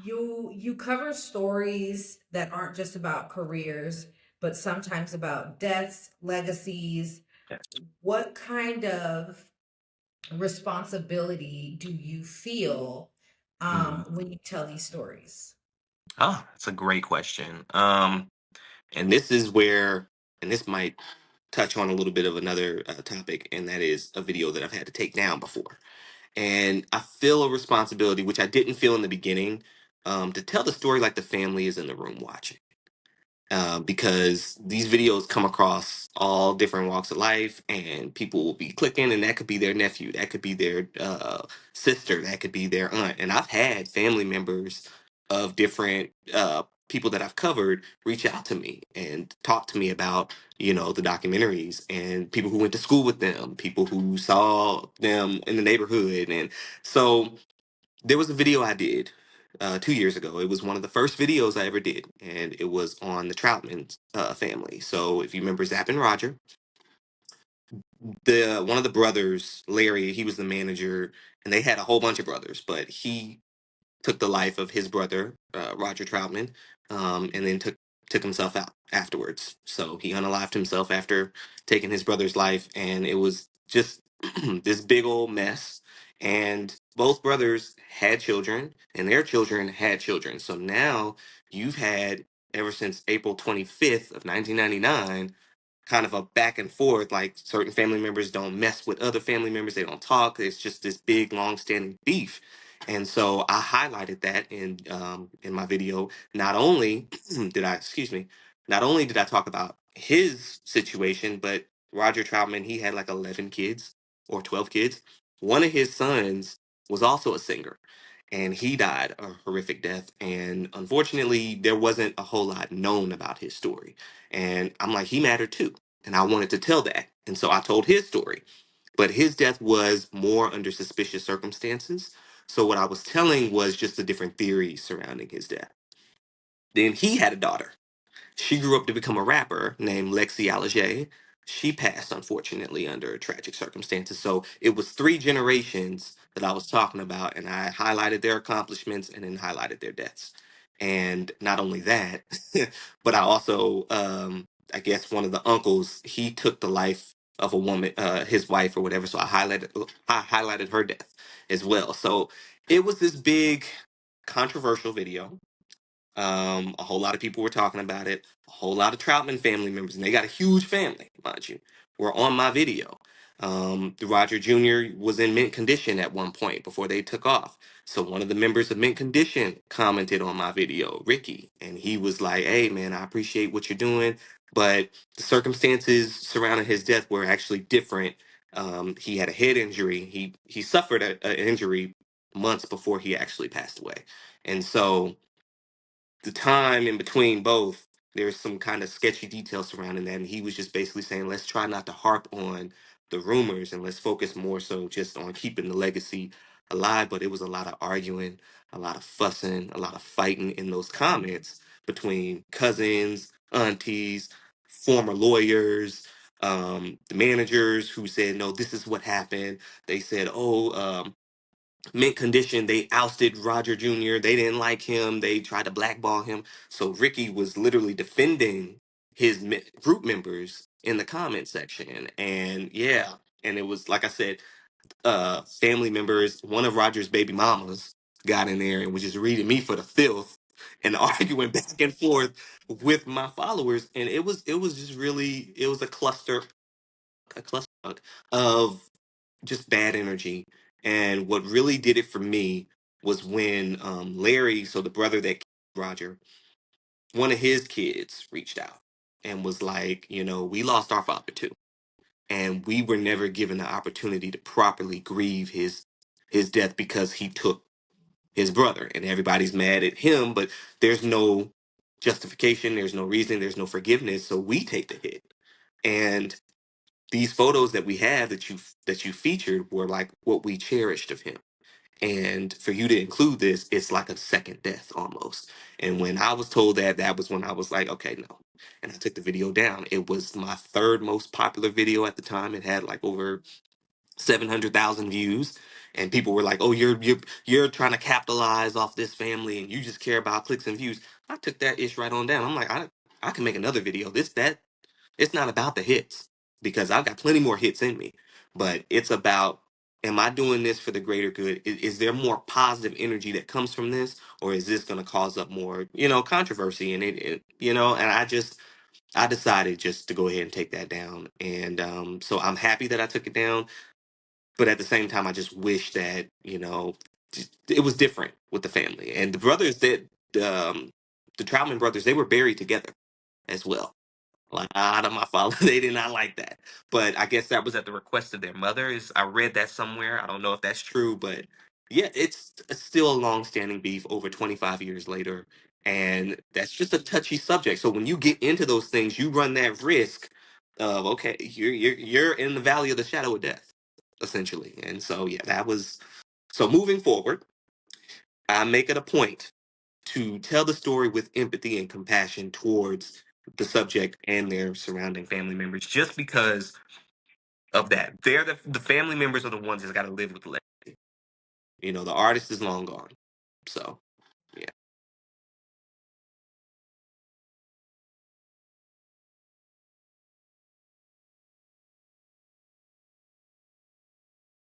You cover stories that aren't just about careers, but sometimes about deaths, legacies. What kind of responsibility do you feel Mhm. when you tell these stories? Oh, that's a great question. And this is where, and this might touch on a little bit of another topic, and that is a video that I've had to take down before. And I feel a responsibility, which I didn't feel in the beginning, to tell the story like the family is in the room watching. Because these videos come across all different walks of life, and people will be clicking, and that could be their nephew, that could be their sister, that could be their aunt. And I've had family members of different people that I've covered reach out to me and talk to me about, the documentaries, and people who went to school with them, people who saw them in the neighborhood. And so there was a video I did 2 years ago. It was one of the first videos I ever did, and it was on the Troutman family. So if you remember Zapp and Roger, the one of the brothers, Larry, he was the manager, and they had a whole bunch of brothers, but he took the life of his brother, Roger Troutman, and then took himself out afterwards. So he unalived himself after taking his brother's life, and it was just this big old mess. And both brothers had children, and their children had children. So now you've had, ever since April 25th of 1999, kind of a back and forth. Like, certain family members don't mess with other family members, they don't talk. It's just this big long standing beef. And so I highlighted that in my video. Not only did I, excuse me, not only did I talk about his situation, but Roger Troutman, he had like 11 kids or 12 kids. One of his sons was also a singer, and he died a horrific death. And unfortunately, there wasn't a whole lot known about his story. And I'm like, he mattered too. And I wanted to tell that. And so I told his story. But his death was more under suspicious circumstances. So what I was telling was just the different theories surrounding his death. Then he had a daughter. She grew up to become a rapper named Lexi Alger. She passed, unfortunately, under tragic circumstances. So it was three generations that I was talking about, and I highlighted their accomplishments and then highlighted their deaths. And not only that, but I also, I guess, one of the uncles, he took the life of a woman, his wife or whatever. So I highlighted her death as well. So it was this big controversial video. A whole lot of people were talking about it. A whole lot of Troutman family members, and they got a huge family, mind you, were on my video. The Roger Jr. was in mint condition at one point before they took off. So one of the members of mint condition commented on my video, Ricky, and he was like, "Hey, man, I appreciate what you're doing, but the circumstances surrounding his death were actually different. He had a head injury. He suffered an injury months before he actually passed away, and so." The time in between both, there's some kind of sketchy details surrounding that. And he was just basically saying, let's try not to harp on the rumors, and let's focus more so just on keeping the legacy alive. But it was a lot of arguing, a lot of fussing, a lot of fighting in those comments between cousins, aunties, former lawyers, the managers who said, no, this is what happened. They said, oh, mint condition, they ousted Roger Jr. They didn't like him. They tried to blackball him. So Ricky was literally defending his group members in the comment section. And yeah, and it was like I said, family members, one of Roger's baby mamas got in there and was just reading me for the filth and arguing back and forth with my followers. And it was just really, it was a cluster of just bad energy. And what really did it for me was when Larry, so the brother that killed Roger, one of his kids reached out and was like, we lost our father too. And we were never given the opportunity to properly grieve his death because he took his brother. And everybody's mad at him, but there's no justification, there's no reason, there's no forgiveness. So we take the hit. And these photos that we have that you featured were like what we cherished of him. And for you to include this, it's like a second death almost. And when I was told that, that was when I was like, okay, no. And I took the video down. It was my third most popular video at the time. It had like over 700,000 views. and people were like, "Oh, you're trying to capitalize off this family, and you just care about clicks and views." I took that ish right on down. I'm like, I can make another video. It's not about the hits because I've got plenty more hits in me, but it's about, am I doing this for the greater good? Is there more positive energy that comes from this, or is this going to cause up more, controversy? And and I decided just to go ahead and take that down. And so I'm happy that I took it down, but at the same time, I just wish that, it was different with the family. And the Troutman brothers, they were buried together as well. A lot of my followers, they did not like that. But I guess that was at the request of their mother. I read that somewhere. I don't know if that's true, but yeah, it's still a long-standing beef over 25 years later. And that's just a touchy subject. So when you get into those things, you run that risk of, okay, you're in the valley of the shadow of death, essentially. And so yeah, so moving forward, I make it a point to tell the story with empathy and compassion towards the subject and their surrounding family members, just because of that. They're the family members are the ones that's got to live with the legacy. The artist is long gone. So